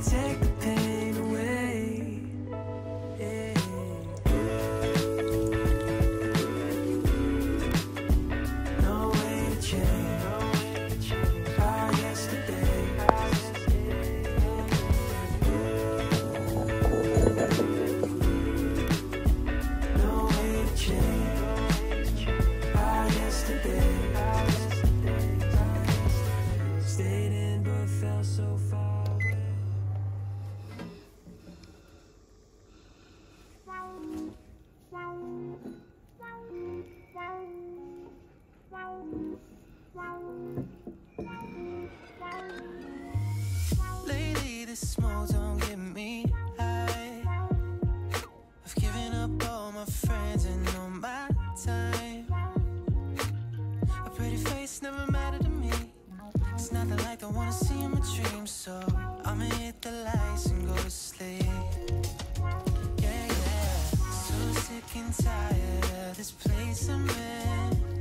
take the pain away. Yeah. No way to change our yesterday. No way to change our yesterday. Stayed in but felt so far away. Lately this smoke don't get me high. I've given up all my friends and all my time. A pretty face never mattered to me. It's nothing like I wanna see in my dreams, so I'ma hit the lights and go to sleep. Yeah, yeah. So sick and tired of this place I'm in.